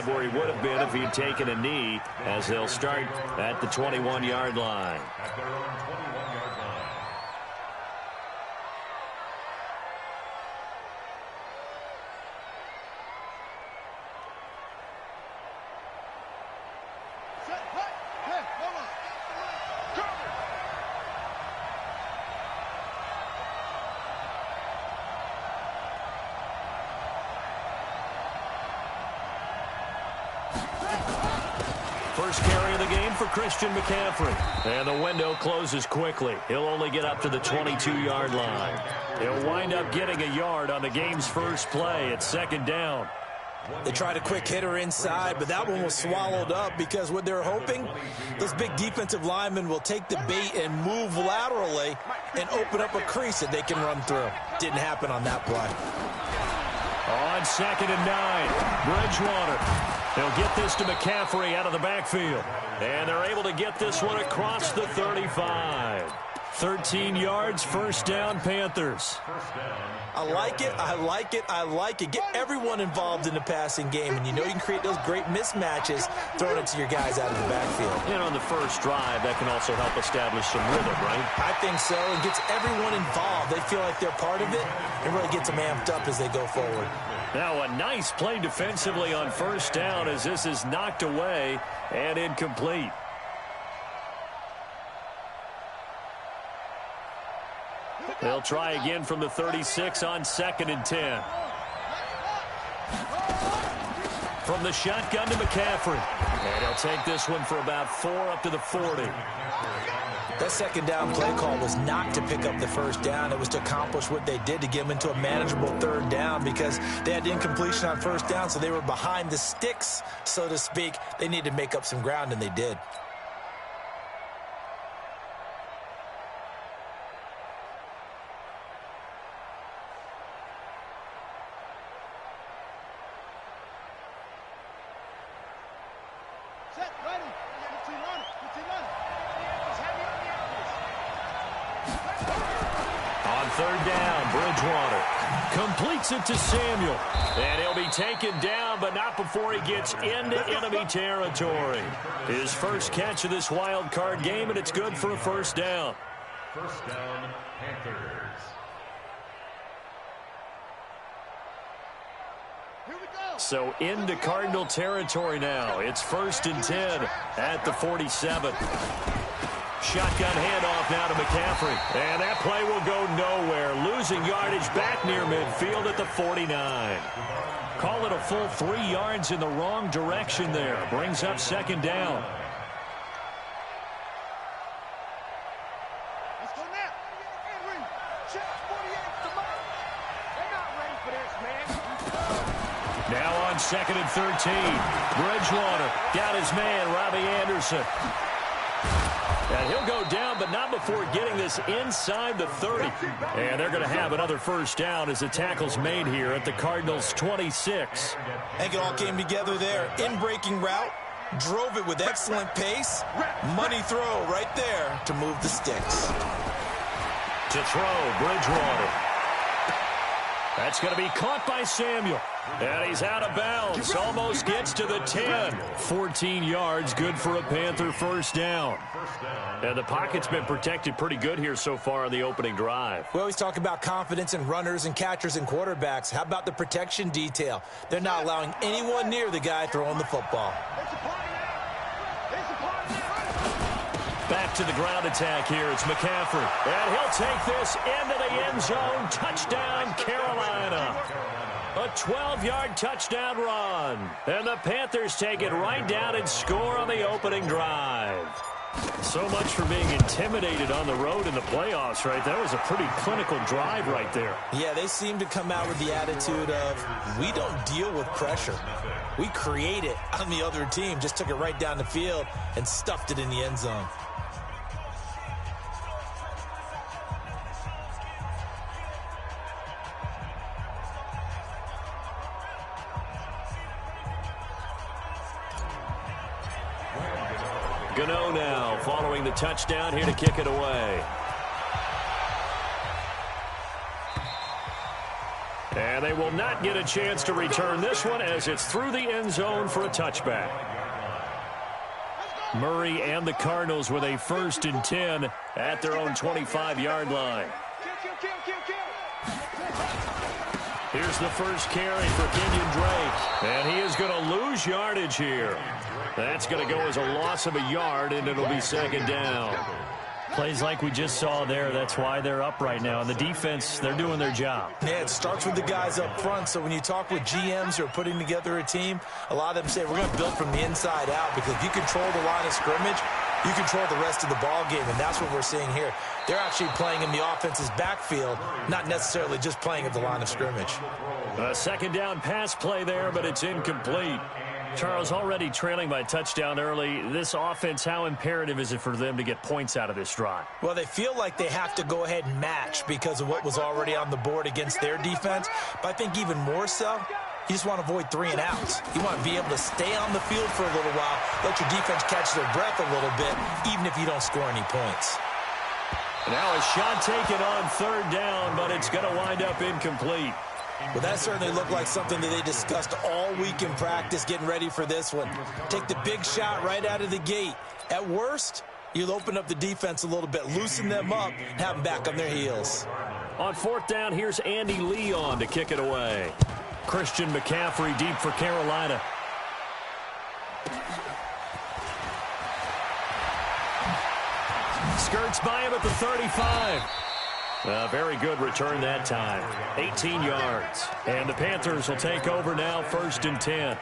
where he would have been if he had taken a knee, as they'll start at the 21-yard line. At their own 21-yard line. First carry of the game for Christian McCaffrey. And the window closes quickly. He'll only get up to the 22-yard line. He'll wind up getting a yard on the game's first play at second down. They tried a quick hitter inside, but that one was swallowed up because what they're hoping, those big defensive linemen will take the bait and move laterally and open up a crease that they can run through. Didn't happen on that play. On 2nd and 9, Bridgewater. They'll get this to McCaffrey out of the backfield. And they're able to get this one across the 35. 13 yards, first down, Panthers. I like it, I like it, I like it. Get everyone involved in the passing game, and you know you can create those great mismatches throwing it to your guys out of the backfield. And on the first drive, that can also help establish some rhythm, right? I think so. It gets everyone involved. They feel like they're part of it and really gets them amped up as they go forward. Now a nice play defensively on first down as this is knocked away and incomplete. They'll try again from the 36 on 2nd and 10. From the shotgun to McCaffrey. And he'll take this one for about 4 up to the 40. That second down play call was not to pick up the first down. It was to accomplish what they did to get them into a manageable third down because they had incompletion on first down, so they were behind the sticks, so to speak. They needed to make up some ground, and they did. Third down, Bridgewater completes it to Samuel. And he'll be taken down, but not before he gets into enemy territory. His first catch of this wild card game, and it's good for a first down. First down, Panthers. So into Cardinal territory now. It's 1st and 10 at the 47. Shotgun handoff now to McCaffrey. And that play will go nowhere. Losing yardage back near midfield at the 49. Call it a full 3 yards in the wrong direction there. Brings up second down. Now on 2nd and 13. Bridgewater got his man, Robbie Anderson. And he'll go down, but not before getting this inside the 30. And they're going to have another first down as the tackle's made here at the Cardinals' 26. I think it all came together there. In-breaking route, drove it with excellent pace. Money throw right there to move the sticks. To throw, Bridgewater. That's going to be caught by Samuel. And he's out of bounds. Almost gets to the 10. 14 yards, good for a Panther first down. And the pocket's been protected pretty good here so far on the opening drive. We always talk about confidence in runners and catchers and quarterbacks. How about the protection detail? They're not allowing anyone near the guy throwing the football. Back to the ground attack here. It's McCaffrey. And he'll take this into the end zone. Touchdown, Carolina. A 12-yard touchdown run. And the Panthers take it right down and score on the opening drive. So much for being intimidated on the road in the playoffs, right? That was a pretty clinical drive right there. Yeah, they seem to come out with the attitude of, we don't deal with pressure. We create it on the other team. Just took it right down the field and stuffed it in the end zone. Gano now following the touchdown here to kick it away. And And they will not get a chance to return this one as it's through the end zone for a touchback. Murray and the Cardinals with a 1st and 10 at their own 25-yard line. Here's the first carry for Kenyon Drake. And he is going to lose yardage here. That's going to go as a loss of a yard, and it'll be 2nd down. Plays like we just saw there. That's why they're up right now. And the defense, they're doing their job. Yeah, it starts with the guys up front. So when you talk with GMs who are putting together a team, a lot of them say, we're going to build from the inside out, because if you control the line of scrimmage, you control the rest of the ball game, and that's what we're seeing here. They're actually playing in the offense's backfield, not necessarily just playing at the line of scrimmage. A 2nd down pass play there, but it's incomplete. Charles, already trailing by a touchdown early. This offense, how imperative is it for them to get points out of this drive? Well, they feel like they have to go ahead and match because of what was already on the board against their defense. But I think even more so, you just want to avoid 3 and outs. You want to be able to stay on the field for a little while, let your defense catch their breath a little bit, even if you don't score any points. Now a shot taken on 3rd down, but it's going to wind up incomplete. Well, that certainly looked like something that they discussed all week in practice, getting ready for this one. Take the big shot right out of the gate. At worst, you'll open up the defense a little bit, loosen them up, and have them back on their heels. On 4th down, here's Andy Leon to kick it away. Christian McCaffrey deep for Carolina. Skirts by him at the 35. Very good return that time. 18 yards. And the Panthers will take over now, 1st and 10.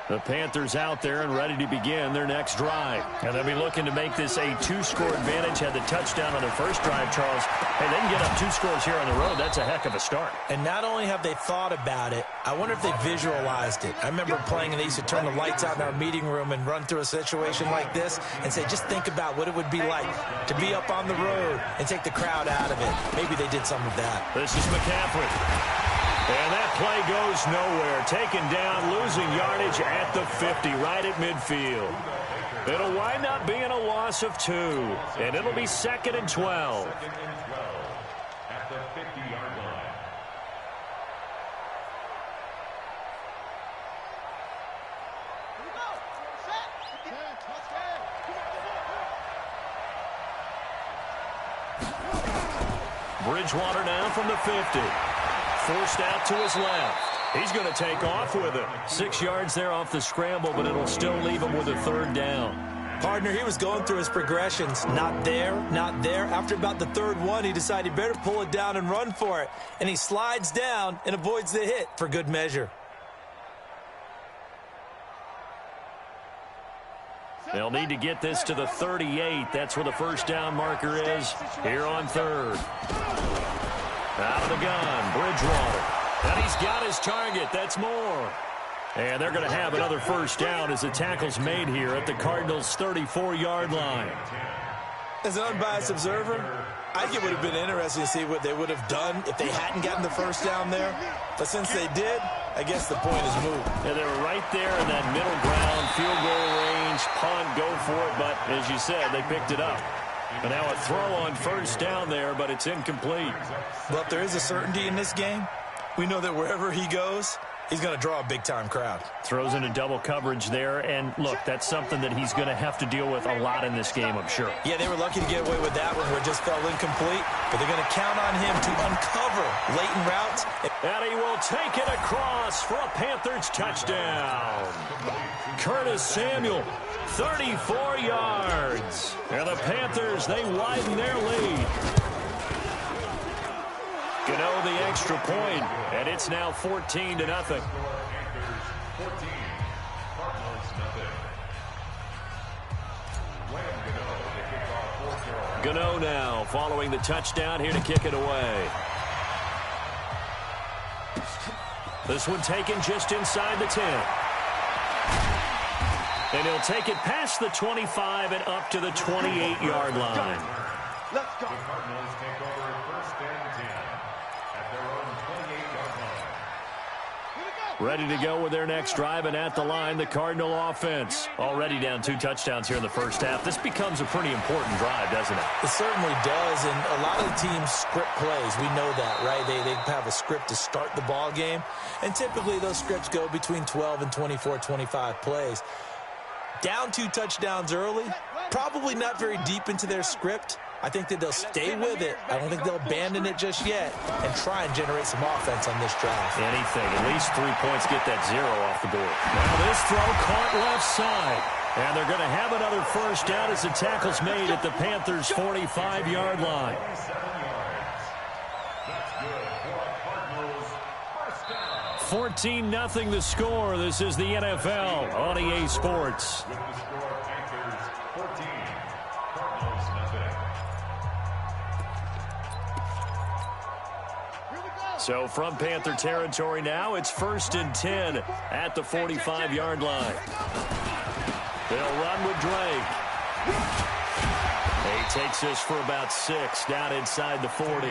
The Panthers out there and ready to begin their next drive. And they'll be looking to make this a 2-score advantage. Had the touchdown on their first drive, Charles. Hey, they can get up 2 scores here on the road. That's a heck of a start. And not only have they thought about it, I wonder if they visualized it. I remember playing, and they used to turn the lights out in our meeting room and run through a situation like this and say, just think about what it would be like to be up on the road and take the crowd out of it. Maybe they did some of that. This is McCaffrey. And that play goes nowhere. Taken down, losing yardage at the 50, right at midfield. It'll wind up being a loss of 2, and it'll be 2nd and 12. At the 50-yard line. Bridgewater now from the 50. Forced out to his left. He's going to take off with it. 6 yards there off the scramble, but it'll still leave him with a 3rd down. Partner, he was going through his progressions. Not there, not there. After about the 3rd one, he decided he better pull it down and run for it. And he slides down and avoids the hit for good measure. They'll need to get this to the 38. That's where the 1st down marker is here on 3rd. Out of the gun, Bridgewater. And he's got his target. That's more. And they're going to have another 1st down as the tackle's made here at the Cardinals' 34-yard line. As an unbiased observer, I think it would have been interesting to see what they would have done if they hadn't gotten the 1st down there. But since they did, I guess the point is moot. And they were right there in that middle ground, field goal range, punt, go for it. But as you said, they picked it up. And now a throw on 1st down there, but it's incomplete. Well, if there is a certainty in this game, we know that wherever he goes, he's going to draw a big-time crowd. Throws into double coverage there, and look, that's something that he's going to have to deal with a lot in this game, I'm sure. Yeah, they were lucky to get away with that one where it just fell incomplete, but they're going to count on him to uncover latent routes. And he will take it across for a Panthers touchdown. Curtis Samuel, 34 yards. And the Panthers, they widen their lead. Gano the extra point, and it's now 14-0. Panthers 14, Cardinals nothing. Lamb Gano to kick off for Carolina. Gano now following the touchdown here to kick it away. This one taken just inside the 10. And he'll take it past the 25 and up to the 28-yard line. Let's go. The Cardinals take over 1st and 10 at their own 28-yard line. Here we go. Ready to go with their next drive, and at the line, the Cardinal offense. Already down 2 touchdowns here in the first half. This becomes a pretty important drive, doesn't it? It certainly does, and a lot of the teams script plays. We know that, right? They have a script to start the ball game, and typically those scripts go between 12 and 24, 25 plays. Down 2 touchdowns early, probably not very deep into their script. I think that they'll stay with it. I don't think they'll abandon it just yet and try and generate some offense on this drive. Anything. At least 3 points, get that 0 off the board. Now this throw caught left side. And they're going to have another first down as the tackle's made at the Panthers' 45-yard line. 14-0 the score. This is the NFL on EA Sports. With the score, Panthers 14, Cardinals nothing. So from Panther territory now, it's 1st and 10 at the 45-yard line. They'll run with Drake. He takes this for about 6 down inside the 40.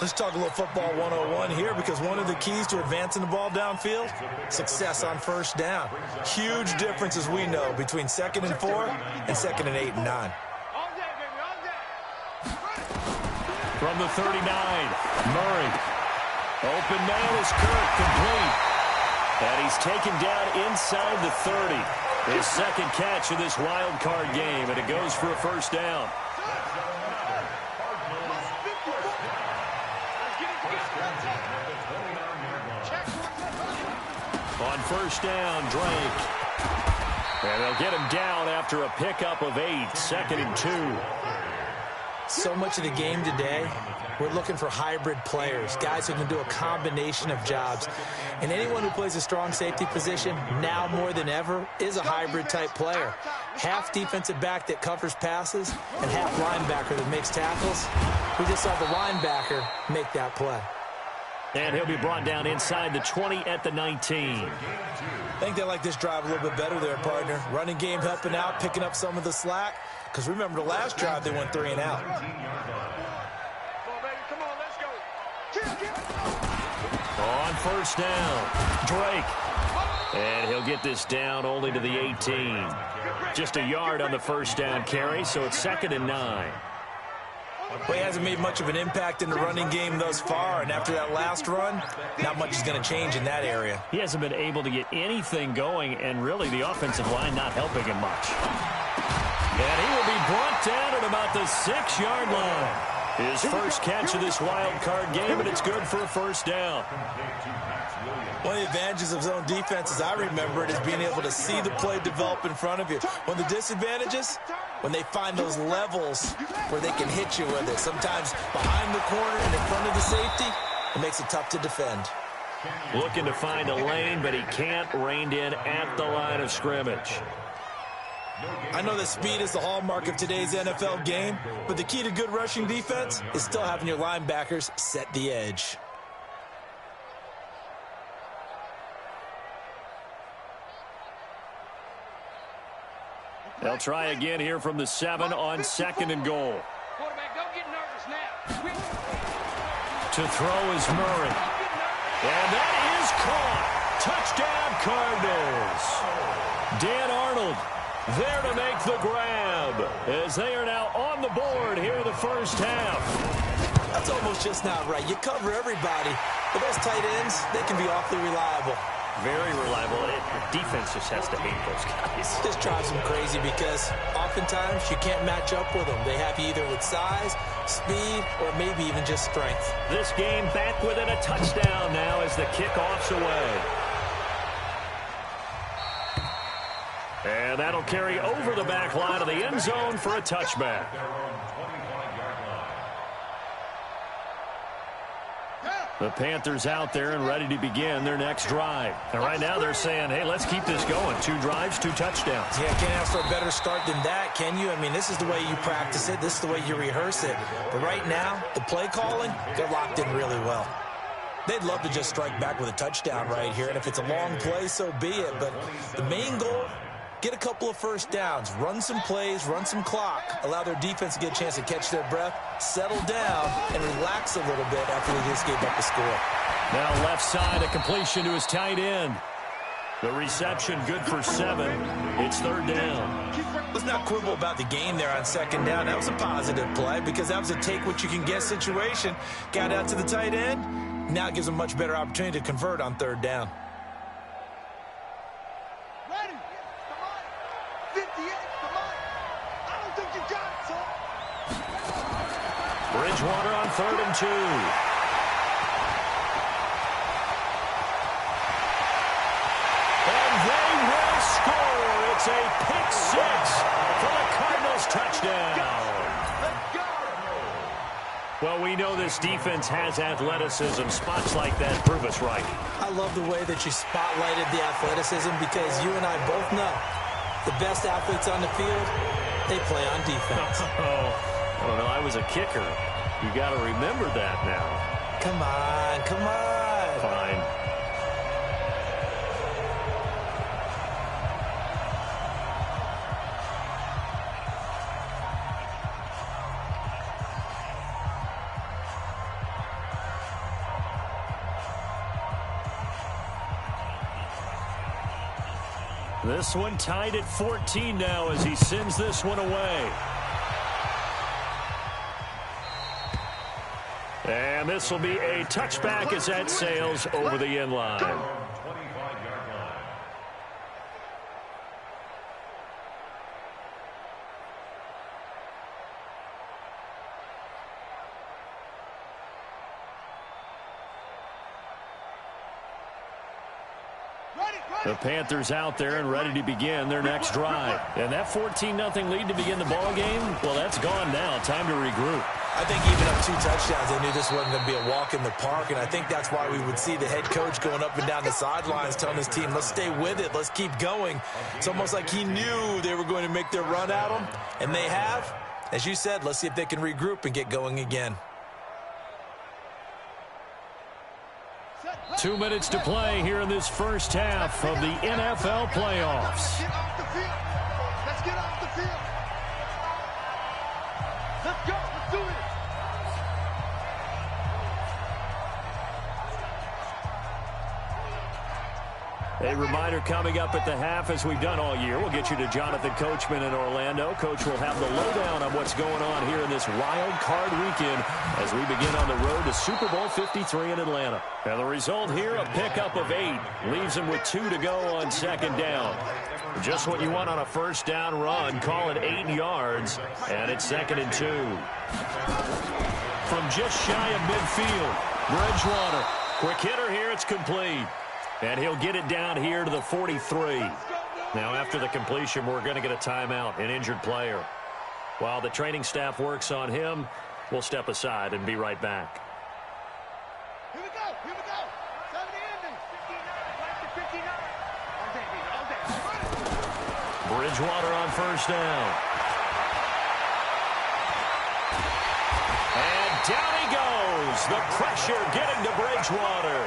Let's talk a little football 101 here, because one of the keys to advancing the ball downfield, success on first down. Huge difference, as we know, between 2nd and 4 and 2nd and 8 and 9. From the 39, Murray. Open man is Kirk, complete. And he's taken down inside the 30. His 2nd catch of this wild card game, and it goes for a first down. On first down, Drake. And they'll get him down after a pickup of 8, 2nd and 2. So much of the game today, we're looking for hybrid players, guys who can do a combination of jobs. And anyone who plays a strong safety position, now more than ever, is a hybrid-type player. Half defensive back that covers passes and half linebacker that makes tackles. We just saw the linebacker make that play. And he'll be brought down inside the 20 at the 19. I think they like this drive a little bit better there, partner. Running game helping out, picking up some of the slack. Because remember, the last drive, they went 3 and out. On first down, Drake. And he'll get this down only to the 18. Just a yard on the first down carry, so it's 2nd and 9. Well, he hasn't made much of an impact in the running game thus far, and after that last run, not much is going to change in that area. He hasn't been able to get anything going, and really the offensive line not helping him much. And he will be brought down at about the 6-yard line. His first catch of this wild card game, and it's good for a first down. One of the advantages of zone defense, as I remember it, is being able to see the play develop in front of you. One of the disadvantages, when they find those levels where they can hit you with it. Sometimes behind the corner and in front of the safety, it makes it tough to defend. Looking to find a lane, but he can't rein in at the line of scrimmage. I know that speed is the hallmark of today's NFL game, but the key to good rushing defense is still having your linebackers set the edge. They'll try again here from the 7 on 2nd and goal. Quarterback, don't get nervous now. To throw is Murray. And that is caught. Touchdown, Cardinals. Dan Arnold there to make the grab as they are now on the board here in the first half. That's almost just not right. You cover everybody, but those tight ends, they can be awfully reliable. Very reliable. The defense just has to hate those guys. This drives them crazy because oftentimes you can't match up with them. They have you either with size, speed, or maybe even just strength. This game back within a touchdown now as the kickoff's away. And that'll carry over the back line of the end zone for a touchback. The Panthers out there and ready to begin their next drive. And right now they're saying, hey, let's keep this going. 2 drives, 2 touchdowns. Yeah, can't ask for a better start than that, can you? I mean, this is the way you practice it. This is the way you rehearse it. But right now, the play calling, they're locked in really well. They'd love to just strike back with a touchdown right here. And if it's a long play, so be it. But the main goal, get a couple of first downs, run some plays, run some clock, allow their defense to get a chance to catch their breath, settle down, and relax a little bit after they just gave up the score. Now left side, a completion to his tight end. The reception good for 7. It's 3rd down. Let's not quibble about the game there on 2nd down. That was a positive play because that was a take-what-you-can-get situation. Got out to the tight end. Now it gives him a much better opportunity to convert on 3rd down. Ready? Come on. 58, come on. I don't think you got it, son. Bridgewater on 3rd and 2. It's a pick 6 for the Cardinals touchdown. Well, we know this defense has athleticism. Spots like that prove us right. I love the way that you spotlighted the athleticism because you and I both know the best athletes on the field, they play on defense. I don't know. I was a kicker. You got to remember that now. Come on, come on. Fine. This one tied at 14 now as he sends this one away. And this will be a touchback as that sails over the end line. The Panthers out there and ready to begin their next drive. And that 14-0 lead to begin the ball game, well, that's gone now. Time to regroup. I think even up 2 touchdowns, they knew this wasn't going to be a walk in the park, and I think that's why we would see the head coach going up and down the sidelines telling his team, let's stay with it, let's keep going. It's almost like he knew they were going to make their run at him, and they have. As you said, let's see if they can regroup and get going again. 2 minutes to play here in this first half of the NFL playoffs. Get off the field. Let's get off the field. Let's go. Let's do it. A reminder coming up at the half, as we've done all year. We'll get you to Jonathan Coachman in Orlando. Coach will have the lowdown on what's going on here in this wild card weekend as we begin on the road to Super Bowl 53 in Atlanta. And the result here, a pickup of 8. Leaves him with 2 to go on 2nd down. Just what you want on a first down run. Call it 8 yards, and it's 2nd and 2. From just shy of midfield, Bridgewater. Quick hitter here, it's complete. And he'll get it down here to the 43. Now, after the completion, we're going to get a timeout, an injured player. While the training staff works on him, we'll step aside and be right back. Here we go. Here we go. 70 ending. 59. Back to 59. Bridgewater on first down. And down he goes. The pressure getting to Bridgewater.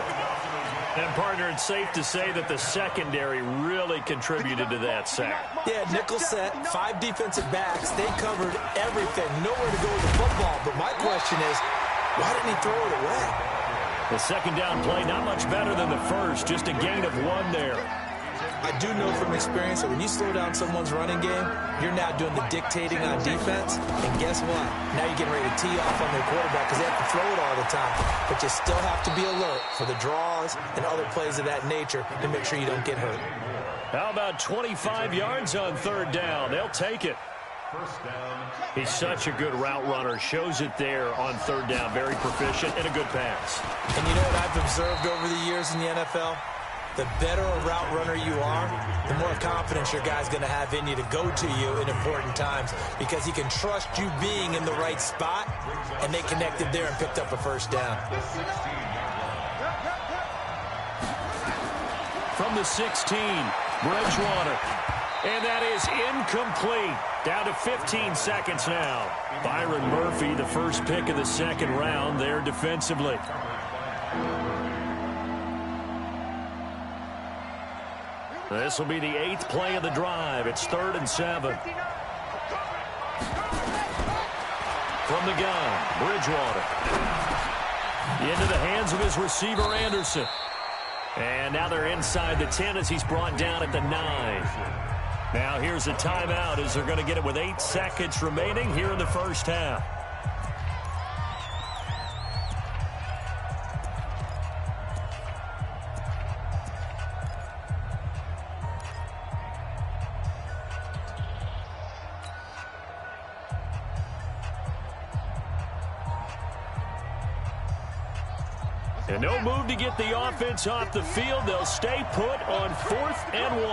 And, partner, it's safe to say that the secondary really contributed to that sack. Yeah, nickel set, 5 defensive backs. They covered everything. Nowhere to go with the football. But my question is, why didn't he throw it away? The 2nd down play, not much better than the first. Just a gain of 1 there. I do know from experience that when you slow down someone's running game, you're now doing the dictating on defense. And guess what? Now you're getting ready to tee off on their quarterback because they have to throw it all the time. But you still have to be alert for the draws and other plays of that nature to make sure you don't get hurt. How about 25 yards on 3rd down? They'll take it. He's such a good route runner. Shows it there on 3rd down. Very proficient and a good pass. And you know what I've observed over the years in the NFL? The better a route runner you are, the more confidence your guy's going to have in you to go to you in important times because he can trust you being in the right spot, and they connected there and picked up a first down. From the 16, Bridgewater. And that is incomplete. Down to 15 seconds now. Byron Murphy, the first pick of the 2nd round there defensively. This will be the 8th play of the drive. It's 3rd and 7. From the gun, Bridgewater. Into the hands of his receiver, Anderson. And now they're inside the 10 as he's brought down at the 9. Now here's a timeout as they're going to get it with 8 seconds remaining here in the first half. And no move to get the offense off the field. They'll stay put on 4th and 1.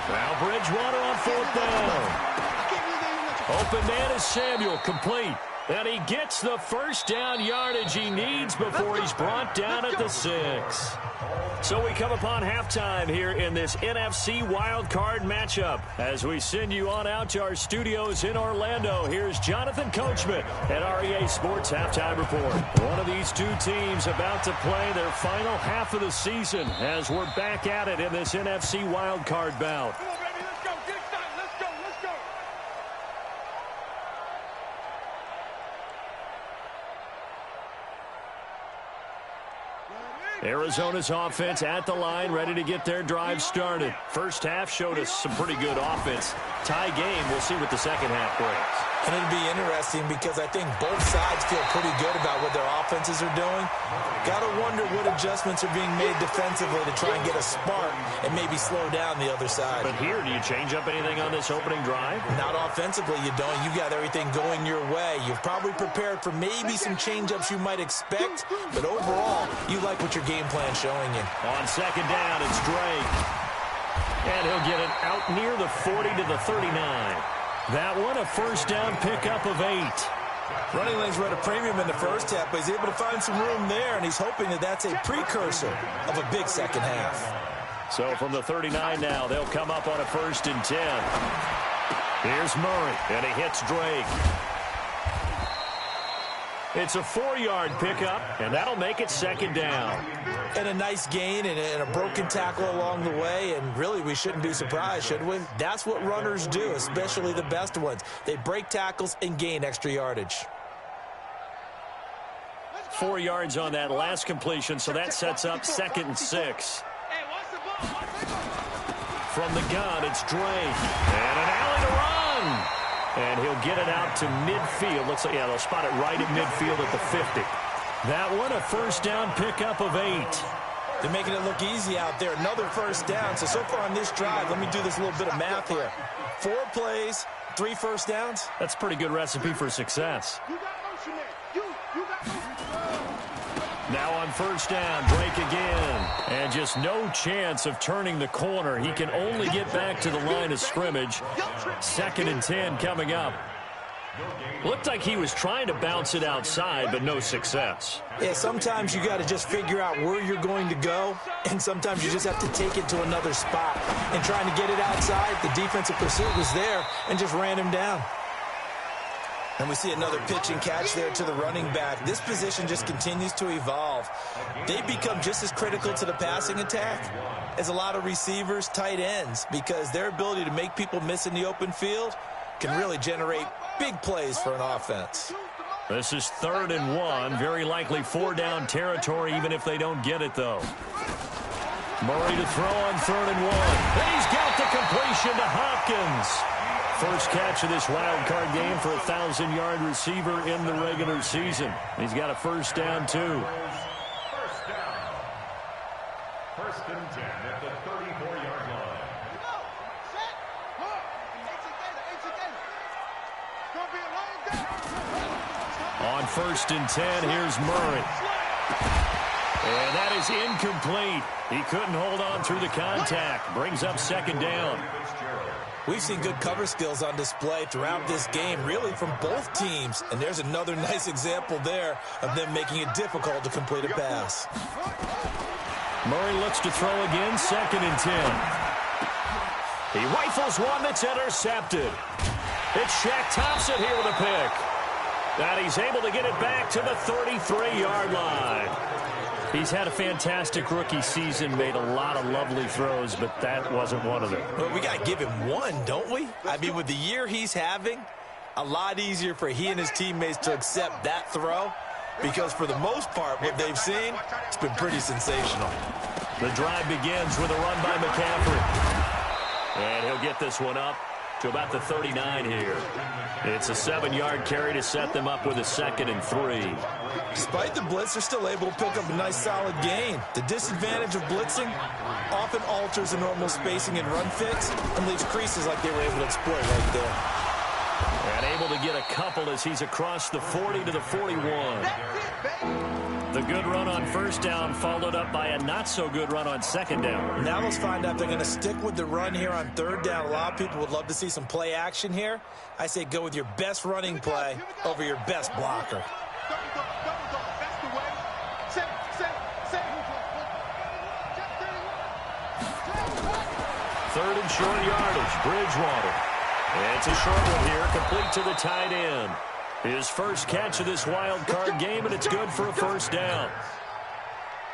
Now Bridgewater on 4th down. Open man is Samuel, complete. And he gets the first down yardage he needs before he's brought down at the 6. So we come upon halftime here in this NFC wildcard matchup. As we send you on out to our studios in Orlando, here's Jonathan Coachman at REA Sports Halftime Report. One of these two teams about to play their final half of the season as we're back at it in this NFC wildcard bout. Come on, baby, let's go. Get started. Let's go. Let's go. Arizona's offense at the line, ready to get their drive started. First half showed us some pretty good offense. Tie game, we'll see what the second half brings. And it'll be interesting because I think both sides feel pretty good about what their offenses are doing. Got to wonder what adjustments are being made defensively to try and get a spark and maybe slow down the other side. But here, do you change up anything on this opening drive? Not offensively, you don't. You got everything going your way. You've probably prepared for maybe some change-ups you might expect, but overall, you like what your game plan's showing you. On second down, it's Drake. And he'll get it out near the 40 to the 39. That one, a first down pickup of 8. Running lanes were at a premium in the first half, but he's able to find some room there, and he's hoping that that's a precursor of a big second half. So from the 39 now, they'll come up on a 1st and 10. Here's Murray, and he hits Drake. It's a 4-yard pickup, and that'll make it second down. And a nice gain and a broken tackle along the way, and really we shouldn't be surprised, should we? That's what runners do, especially the best ones. They break tackles and gain extra yardage. 4 yards on that last completion, so that sets up 2nd and 6. From the gun, it's Drake. And an alley to run. And he'll get it out to midfield. Looks like, yeah, they'll spot it right at midfield at the 50. That one, a first down pickup of 8. They're making it look easy out there. Another first down. So far on this drive, let me do this little bit of math here. 4 plays, 3 first downs. That's a pretty good recipe for success. You got motion there. You got motion. Now on first down, Drake again. And just no chance of turning the corner. He can only get back to the line of scrimmage. 2nd and 10 coming up. Looked like he was trying to bounce it outside, but no success. Yeah, sometimes you got to just figure out where you're going to go, and sometimes you just have to take it to another spot. And trying to get it outside, the defensive pursuit was there and just ran him down. And we see another pitch and catch there to the running back. This position just continues to evolve. They become just as critical to the passing attack as a lot of receivers, tight ends, because their ability to make people miss in the open field can really generate big plays for an offense. This is 3rd and 1. Very likely 4-down territory, even if they don't get it, though. Murray to throw on 3rd and 1. And he's got the completion to Hopkins. First catch of this wild card game for a 1,000-yard receiver in the regular season. He's got a first down, too. First down. 1st and 10 at the 34-yard line. On 1st and 10, here's Murray. And that is incomplete. He couldn't hold on through the contact. Brings up 2nd down. We've seen good cover skills on display throughout this game, really from both teams. And there's another nice example there of them making it difficult to complete a pass. Murray looks to throw again, 2nd and 10. He rifles one that's intercepted. It's Shaq Thompson here with a pick. And he's able to get it back to the 33-yard line. He's had a fantastic rookie season, made a lot of lovely throws, but that wasn't one of them. Well, we got to give him one, don't we? I mean, with the year he's having, a lot easier for he and his teammates to accept that throw because for the most part, what they've seen, it's been pretty sensational. The drive begins with a run by McCaffrey. And he'll get this one up to about the 39 here. It's a 7-yard carry to set them up with a 2nd and 3. Despite the blitz, they're still able to pick up a nice solid gain. The disadvantage of blitzing often alters the normal spacing and run fits and leaves creases like they were able to exploit right there. And able to get a couple as he's across the 40 to the 41. The good run on 1st down followed up by a not-so-good run on 2nd down. Now let's find out if they're going to stick with the run here on 3rd down. A lot of people would love to see some play action here. I say go with your best running play over your best blocker. That's the way. Third and short yardage, Bridgewater. It's a short one here, complete to the tight end. His first catch of this wild card game, and it's good for a 1st down.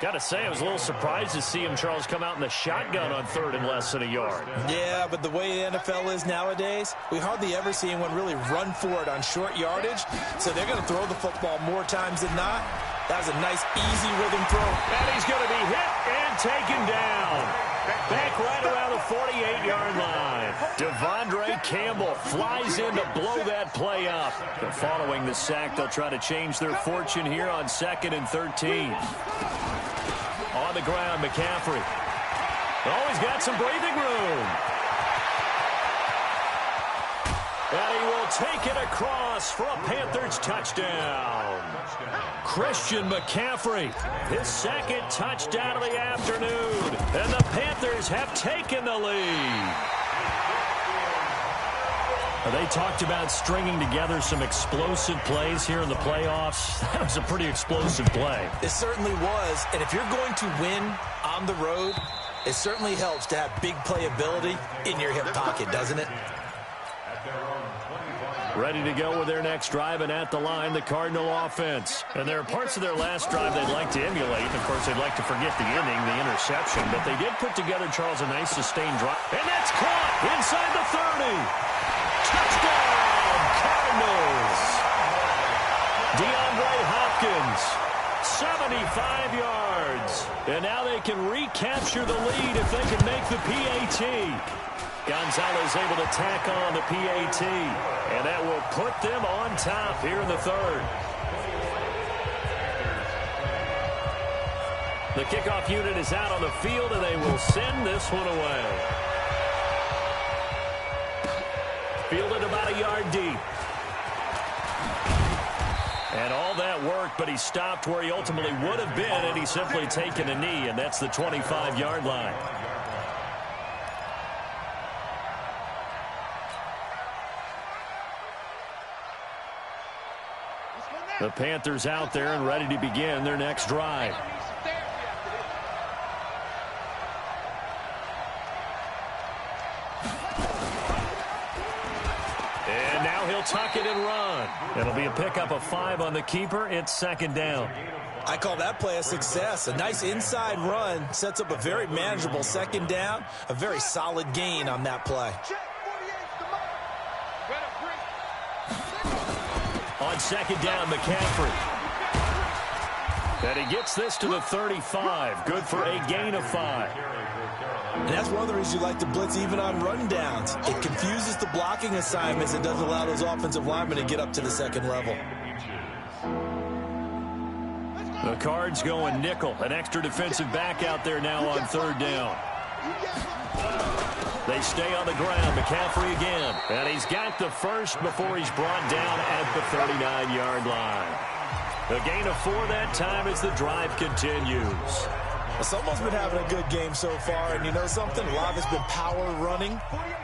Got to say, I was a little surprised to see him, Charles, come out in the shotgun on 3rd and less than a yard. Yeah, but the way the NFL is nowadays, we hardly ever see anyone really run for it on short yardage. So they're going to throw the football more times than not. That was a nice, easy rhythm throw. And he's going to be hit and taken down. Back right around the 48-yard line. Devondre Campbell flies in to blow that play up. But following the sack, they'll try to change their fortune here on 2nd and 13. On the ground, McCaffrey. Oh, he's got some breathing room. And he will take it across for a Panthers touchdown. Christian McCaffrey, his 2nd touchdown of the afternoon. And the Panthers have taken the lead. They talked about stringing together some explosive plays here in the playoffs. That was a pretty explosive play. It certainly was. And if you're going to win on the road, it certainly helps to have big playability in your hip pocket, doesn't it? Ready to go with their next drive, and at the line, the Cardinal offense. And there are parts of their last drive they'd like to emulate. And of course, they'd like to forget the ending, the interception. But they did put together, Charles, a nice sustained drive. And that's caught inside the 30. Touchdown, Cardinals. DeAndre Hopkins, 75 yards. And now they can recapture the lead if they can make the PAT. Gonzalez able to tack on the PAT, and that will put them on top here in the 3rd. The kickoff unit is out on the field, and they will send this one away. Fielded about a yard deep. And all that work, but he stopped where he ultimately would have been, and he's simply taken a knee, and that's the 25-yard line. The Panthers out there and ready to begin their next drive. And now he'll tuck it and run. It'll be a pickup of 5 on the keeper. It's 2nd down. I call that play a success. A nice inside run sets up a very manageable 2nd down. A very solid gain on that play. On 2nd down, McCaffrey. And he gets this to the 35. Good for a gain of 5. And that's one of the reasons you like to blitz even on rundowns. It confuses the blocking assignments. It doesn't allow those offensive linemen to get up to the 2nd level. The Cards going nickel. An extra defensive back out there now on 3rd down. They stay on the ground. McCaffrey again. And he's got the first before he's brought down at the 39-yard line. A gain of 4 that time as the drive continues. Someone's been having a good game so far, and you know something? A lot of it's been power running.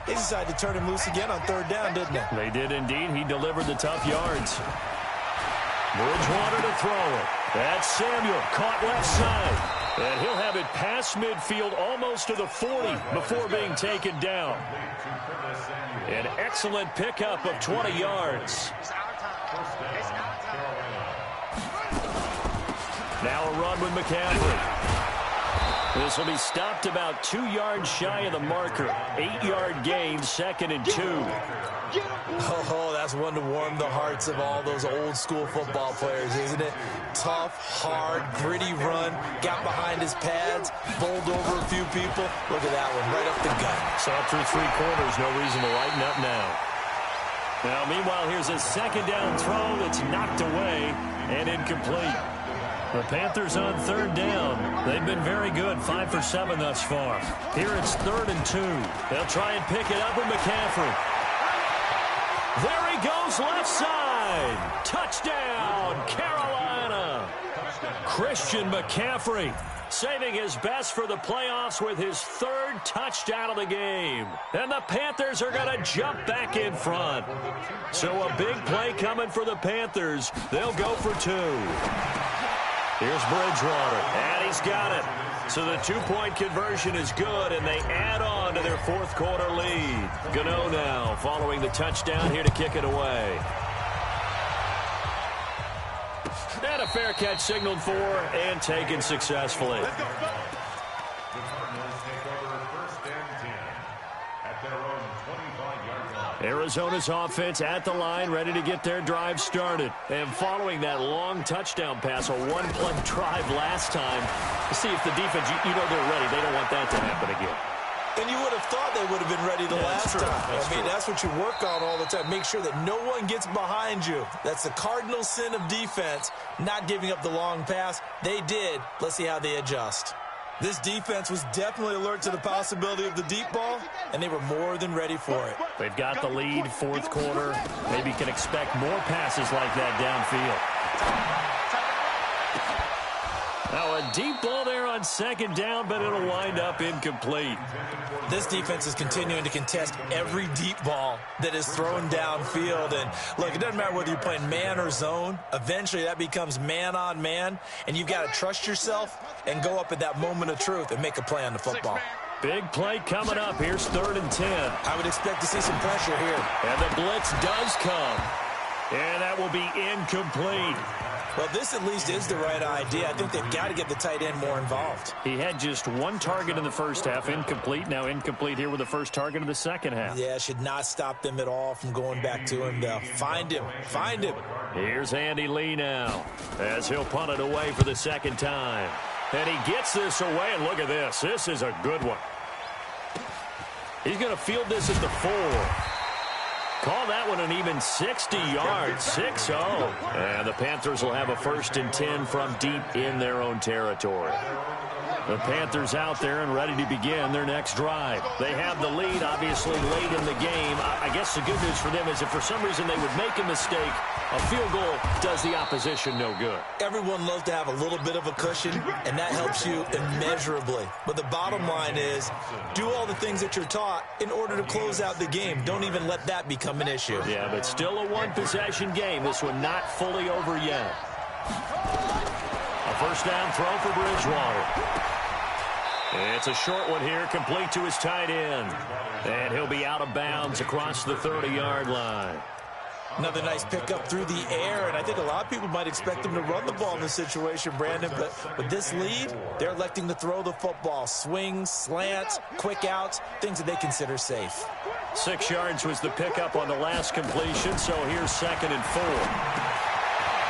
They decided to turn him loose again on 3rd down, didn't they? They did indeed. He delivered the tough yards. Bridgewater to throw it. That's Samuel, caught left side. And he'll have it past midfield almost to the 40 before being taken down. An excellent pickup of 20 yards. Now a run with McCaffrey. This will be stopped about 2 yards shy of the marker. 8-yard gain, 2nd and 2. Oh, that's one to warm the hearts of all those old-school football players, isn't it? Tough, hard, gritty run, got behind his pads, bowled over a few people. Look at that one, right up the gut. Saw it through 3 quarters, no reason to lighten up now. Now, meanwhile, here's a second down throw that's knocked away and incomplete. The Panthers on 3rd down. They've been very good, 5 for 7 thus far. Here it's 3rd and 2. They'll try and pick it up with McCaffrey. There he goes, left side. Touchdown, Carolina. Christian McCaffrey saving his best for the playoffs with his 3rd touchdown of the game. And the Panthers are going to jump back in front. So a big play coming for the Panthers. They'll go for 2. Here's Bridgewater, and he's got it. So the 2-point conversion is good, and they add on to their 4th quarter lead. Gano now following the touchdown here to kick it away. And a fair catch signaled for and taken successfully. The Cardinals take over 1st and 10 at their own 25-yard line. Arizona's offense at the line, ready to get their drive started. And following that long touchdown pass, a 1-play drive last time, to see if the defense, you know they're ready. They don't want that to happen again. And you would have thought they would have been ready the last time. That's what you work on all the time. Make sure that no one gets behind you. That's the cardinal sin of defense, not giving up the long pass. They did. Let's see how they adjust. This defense was definitely alert to the possibility of the deep ball, and they were more than ready for it. They've got the lead, 4th quarter. Maybe can expect more passes like that downfield. Now a deep ball there on 2nd down, but it'll wind up incomplete. This defense is continuing to contest every deep ball that is thrown downfield. And look, it doesn't matter whether you're playing man or zone. Eventually that becomes man on man, and you've got to trust yourself and go up at that moment of truth and make a play on the football. Big play coming up. Here's 3rd and 10. I would expect to see some pressure here. And the blitz does come. And that will be incomplete. Well, this at least is the right idea. I think they've got to get the tight end more involved. He had just 1 target in the first half, incomplete. Now incomplete here with the first target of the second half. Yeah, should not stop them at all from going back to him, though. Find him. Find him. Here's Andy Lee now as he'll punt it away for the 2nd time. And he gets this away, and look at this. This is a good one. He's going to field this at the 4. Call that one an even 60 yards, 6-0. And the Panthers will have a 1st and 10 from deep in their own territory. The Panthers out there and ready to begin their next drive. They have the lead, obviously, late in the game. I guess the good news for them is if for some reason they would make a mistake, a field goal does the opposition no good. Everyone loves to have a little bit of a cushion, and that helps you immeasurably. But the bottom line is, do all the things that you're taught in order to close out the game. Don't even let that become an issue. Yeah, but still a 1-possession game. This one not fully over yet. A 1st down throw for Bridgewater. It's a short one here, complete to his tight end. And he'll be out of bounds across the 30-yard line. Another nice pickup through the air, and I think a lot of people might expect him to run the ball in this situation, Brandon, but with this lead, they're electing to throw the football. Swings, slants, quick outs, things that they consider safe. 6 yards was the pickup on the last completion, so here's 2nd and 4.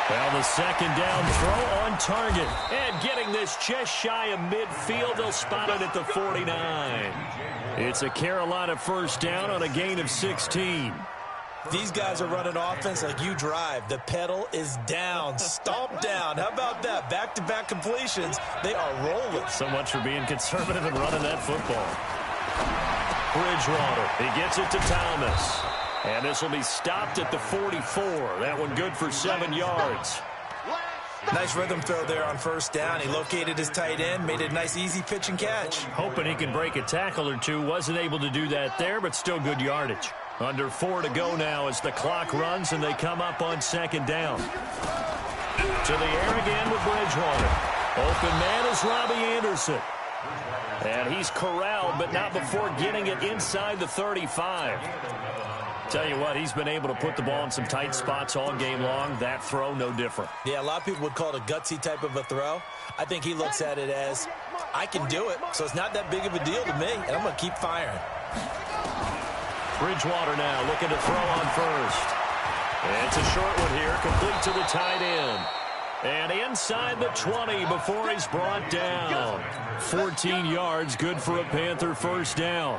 Well, the 2nd down throw on target. And getting this just shy of midfield, they'll spot it at the 49. It's a Carolina 1st down on a gain of 16. These guys are running offense like you drive. The pedal is down, stomp down. How about that? Back-to-back completions. They are rolling. So much for being conservative and running that football. Bridgewater, he gets it to Thomas. And this will be stopped at the 44. That one good for 7 yards. Nice rhythm throw there on 1st down. He located his tight end, made it a nice, easy pitch and catch. Hoping he can break a tackle or two. Wasn't able to do that there, but still good yardage. Under 4 to go now as the clock runs and they come up on 2nd down. To the air again with Bridgewater. Open man is Robbie Anderson. And he's corralled, but not before getting it inside the 35. Tell you what, he's been able to put the ball in some tight spots all game long. That throw, no different. Yeah, a lot of people would call it a gutsy type of a throw. I think he looks at it as, I can do it, so it's not that big of a deal to me, and I'm going to keep firing. Bridgewater now looking to throw on 1st. It's a short one here, complete to the tight end. And inside the 20 before he's brought down. 14 yards, good for a Panther first down.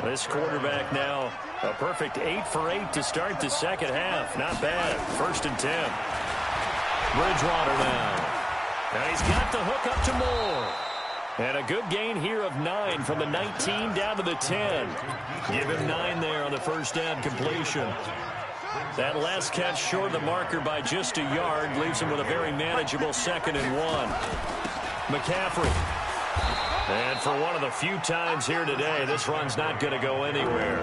This quarterback now a perfect 8 for 8 to start the second half. Not bad. 1st and 10. Bridgewater now. And he's got the hook up to Moore. And a good gain here of 9 from the 19 down to the 10. Give him 9 there on the first down completion. That last catch short of the marker by just a yard leaves him with a very manageable 2nd and 1. McCaffrey. And for one of the few times here today, this run's not going to go anywhere.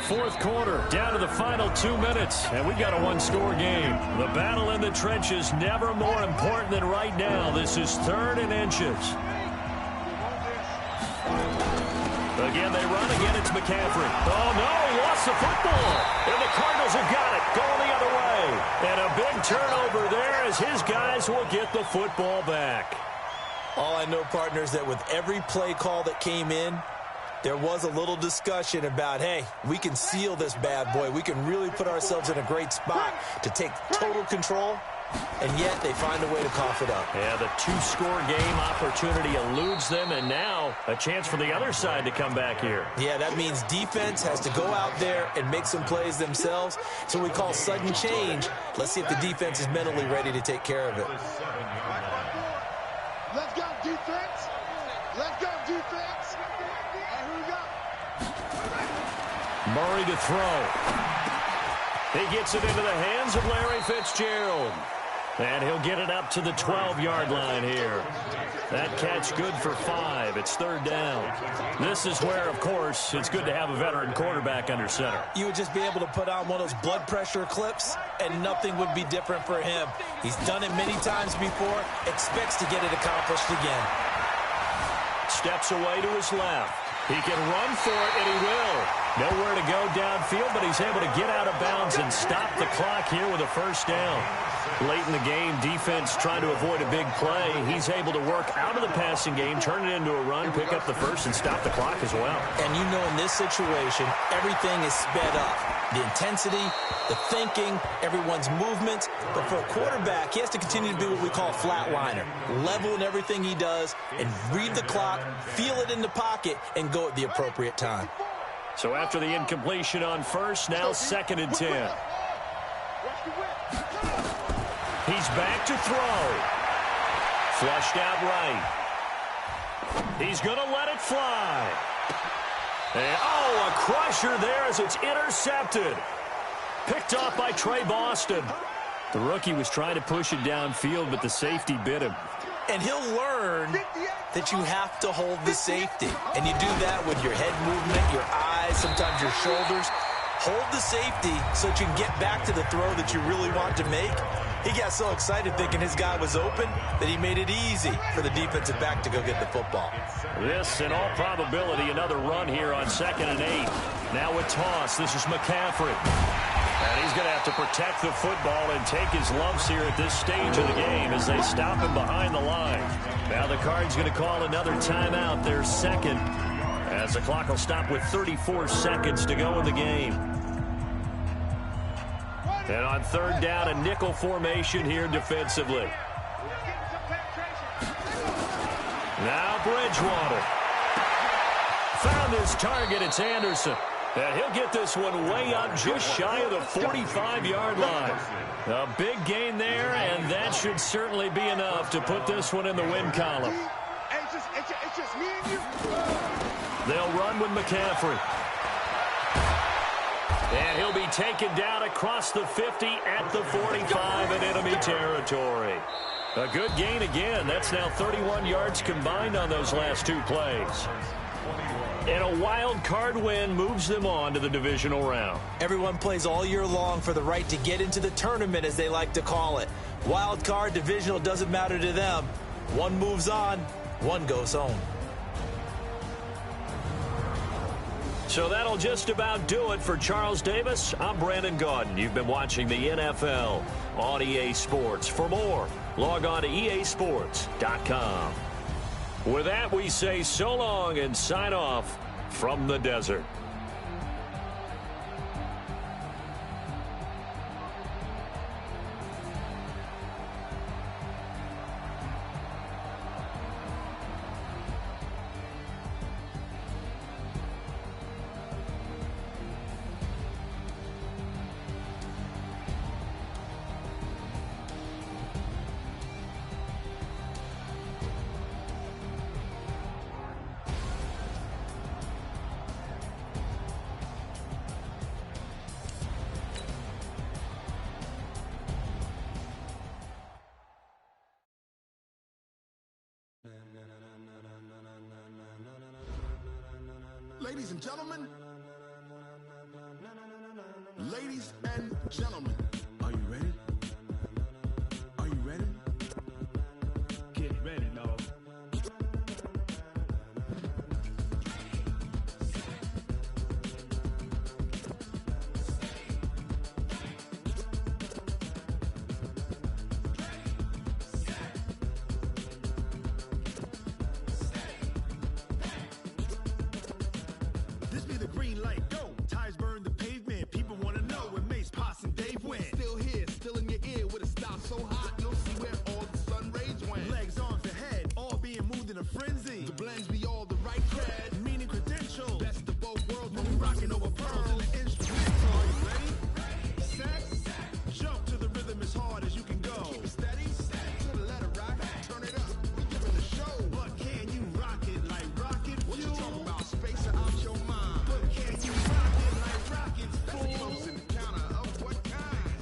Fourth quarter, down to the final 2 minutes, and we've got a one-score game. The battle in the trenches never more important than right now. This is 3rd and inches. Again, they run. Again, it's McCaffrey. Oh, no, he lost the football. And the Cardinals have got it, going the other way. And a big turnover there as his guys will get the football back. All I know, partners, that with every play call that came in, there was a little discussion about, hey, we can seal this bad boy. We can really put ourselves in a great spot to take total control, and yet they find a way to cough it up. Yeah, the 2-score game opportunity eludes them, and now a chance for the other side to come back here. Yeah, that means defense has to go out there and make some plays themselves. So we call sudden change. Let's see if the defense is mentally ready to take care of it. Let's go, defense. Let's go, defense. And here we go. Murray to throw. He gets it into the hands of Larry Fitzgerald. And he'll get it up to the 12-yard line here. That catch good for 5. It's 3rd down. This is where, of course, it's good to have a veteran quarterback under center. You would just be able to put on one of those blood pressure clips, and nothing would be different for him. He's done it many times before, expects to get it accomplished again. Steps away to his left. He can run for it, and he will. Nowhere to go downfield, but he's able to get out of bounds and stop the clock here with a first down. Late in the game, defense trying to avoid a big play. He's able to work out of the passing game, turn it into a run, pick up the first, and stop the clock as well. And you know in this situation, everything is sped up. The intensity, the thinking, everyone's movement. But for a quarterback, he has to continue to be what we call a flatliner. Level in everything he does and read the clock, feel it in the pocket, and go at the appropriate time. So after the incompletion on first, now 2nd and 10. He's back to throw. Flushed out right. He's going to let it fly. And, oh, a crusher there as it's intercepted. Picked off by Trey Boston. The rookie was trying to push it downfield, but the safety bit him. And he'll learn that you have to hold the safety. And you do that with your head movement, your eyes, sometimes your shoulders. Hold the safety so that you can get back to the throw that you really want to make. He got so excited thinking his guy was open that he made it easy for the defensive back to go get the football. This, in all probability, another run here on 2nd and 8. Now a toss. This is McCaffrey. And he's going to have to protect the football and take his lumps here at this stage of the game as they stop him behind the line. Now the Card's going to call another timeout, their 2nd, as the clock will stop with 34 seconds to go in the game. And on 3rd down, a nickel formation here defensively. Now Bridgewater. Found his target. It's Anderson. And he'll get this one way up just shy of the 45-yard line. A big gain there, and that should certainly be enough to put this one in the win column. It's just me and you. They'll run with McCaffrey. And he'll be taken down across the 50 at the 45 in enemy territory. A good gain again. That's now 31 yards combined on those last 2 plays. And a wild card win moves them on to the divisional round. Everyone plays all year long for the right to get into the tournament, as they like to call it. Wild card, divisional, doesn't matter to them. One moves on, one goes home. So that'll just about do it for Charles Davis. I'm Brandon Gaudin. You've been watching the NFL on EA Sports. For more, log on to easports.com. With that, we say so long and sign off from the desert. Ladies and gentlemen, ladies and gentlemen, are you ready? Are you ready? Get ready, no. This be the green light, go. Tires burn the pavement. People want to know where Mace, Poss, and Dave went. Still here, still in your ear with a style so hot, you'll see where all the sun rays went. Legs, arms, and head, all being moved in a frenzy. The blends be all the right cred, meaning credentials. Best of both worlds when we rocking over pearls in the instrumental. Are you ready? Set, jump to the rhythm as hard as you can go. Keep it steady, to the letter rock, turn it up. We giving the show. But can you rock it like rocket fuel? What you talking about? Space or out your mind? But can you rock it like rockets, fool? That's close in the counter of what kind?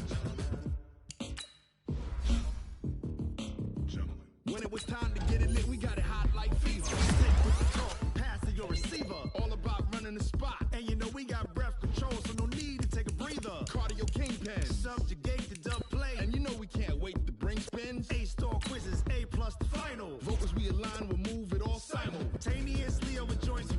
Gentlemen. When it was time to get it lit, we got it hot like fever. Stick with the talk, pass to your receiver. All about running the spot. And you know we got breath control, so no need to take a breather. Cardio kingpin, subjugate the dub play. And you know we can't wait to bring spins. A-star quizzes, A+ the final. Vocals we align, we'll move it all simultaneously over joints.